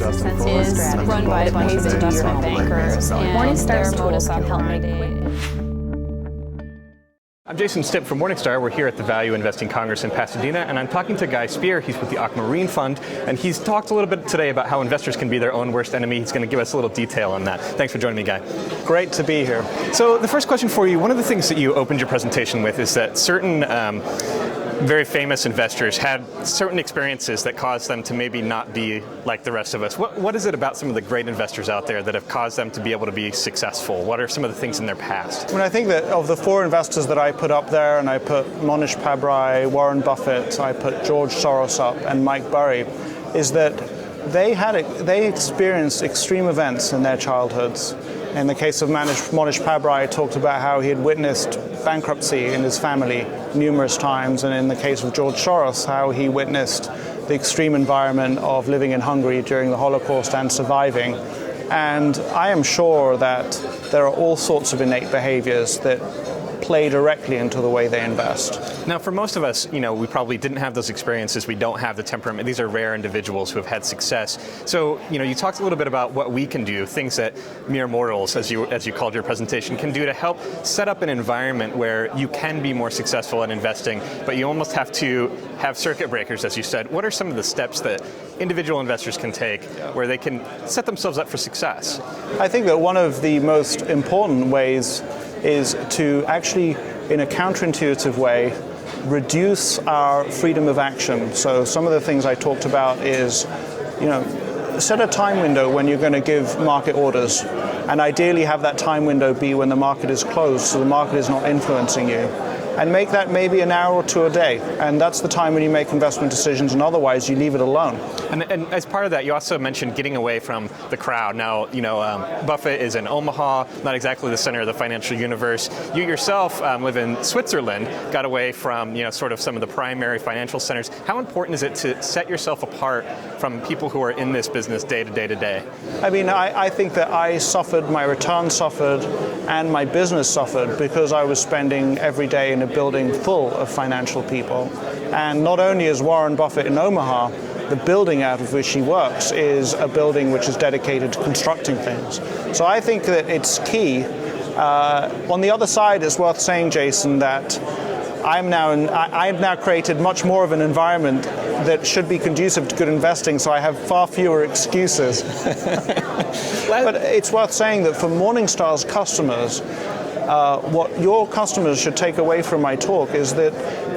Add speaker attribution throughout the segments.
Speaker 1: is run by a bunch of investment bankers, and Morningstar's tools can help make
Speaker 2: I'm Jason Stipp from Morningstar. We're here at the Value Investing Congress in Pasadena, and I'm talking to Guy Spier. He's with the Aquamarine Fund, and he's talked a little bit today about how investors can be their own worst enemy. He's going to give us a little detail on that. Thanks for joining me, Guy.
Speaker 3: Great to be here.
Speaker 2: So the first question for you, one of the things that you opened your presentation with is that certain very famous investors had certain experiences that caused them to maybe not be like the rest of us. What is it about some of the great investors out there that have caused them to be able to be successful? What are some of the things in their past?
Speaker 3: I mean, I think that of the four investors that I put up there, and I put Monish Pabrai, Warren Buffett, I put George Soros up, and Mike Burry, is that they experienced extreme events in their childhoods. In the case of Monish Pabrai, I talked about how he had witnessed bankruptcy in his family numerous times, and in the case of George Soros, how he witnessed the extreme environment of living in Hungary during the Holocaust and surviving. And I am sure that there are all sorts of innate behaviors that play directly into the way they invest.
Speaker 2: Now, for most of us, we probably didn't have those experiences. We don't have the temperament. These are rare individuals who have had success. So, you talked a little bit about what we can do, things that mere mortals, as you called your presentation, can do to help set up an environment where you can be more successful in investing, but you almost have to have circuit breakers, as you said. What are some of the steps that individual investors can take where they can set themselves up for success?
Speaker 3: I think that one of the most important ways is to actually, in a counterintuitive way, reduce our freedom of action. So some of the things I talked about is, set a time window when you're going to give market orders, and ideally have that time window be when the market is closed, so the market is not influencing you. And make that maybe an hour or two a day. And that's the time when you make investment decisions, and otherwise you leave it alone.
Speaker 2: And as part of that, you also mentioned getting away from the crowd. Now, Buffett is in Omaha, not exactly the center of the financial universe. You yourself live in Switzerland, got away from, sort of some of the primary financial centers. How important is it to set yourself apart from people who are in this business day to day to day?
Speaker 3: I mean, I think that I suffered, my return suffered, and my business suffered because I was spending every day in a building full of financial people. And not only is Warren Buffett in Omaha, the building out of which he works is a building which is dedicated to constructing things. So I think that it's key. On the other side, it's worth saying, Jason, that I've now created much more of an environment that should be conducive to good investing, so I have far fewer excuses. But it's worth saying that for Morningstar's customers, what your customers should take away from my talk is that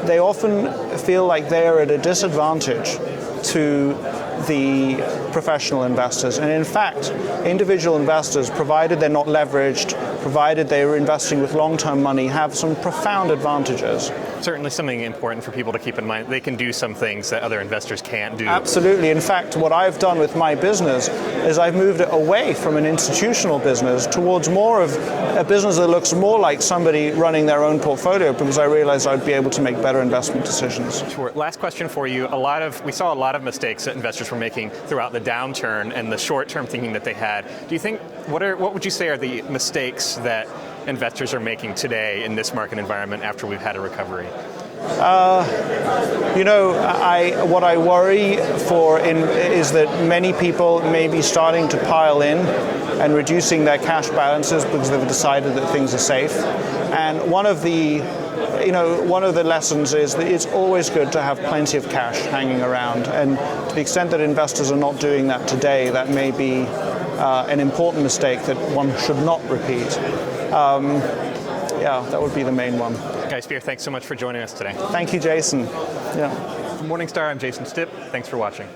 Speaker 3: they often feel like they are at a disadvantage to the professional investors. And in fact, individual investors, provided they're not leveraged, provided they're investing with long-term money, have some profound advantages.
Speaker 2: Certainly something important for people to keep in mind. They can do some things that other investors can't do.
Speaker 3: Absolutely. In fact, what I've done with my business is I've moved it away from an institutional business towards more of a business that looks more like somebody running their own portfolio, because I realized I'd be able to make better investment decisions.
Speaker 2: Sure. Last question for you. We saw a lot of mistakes that investors were making throughout the downturn and the short-term thinking that they had. Do you think, what would you say are the mistakes that investors are making today in this market environment after we've had a recovery?
Speaker 3: What I worry for is that many people may be starting to pile in and reducing their cash balances because they've decided that things are safe. And one of the lessons is that it's always good to have plenty of cash hanging around. And to the extent that investors are not doing that today, that may be an important mistake that one should not repeat. That would be the main one.
Speaker 2: Guy Spier, thanks so much for joining us today.
Speaker 3: Thank you, Jason.
Speaker 2: From Morningstar, I'm Jason Stipp. Thanks for watching.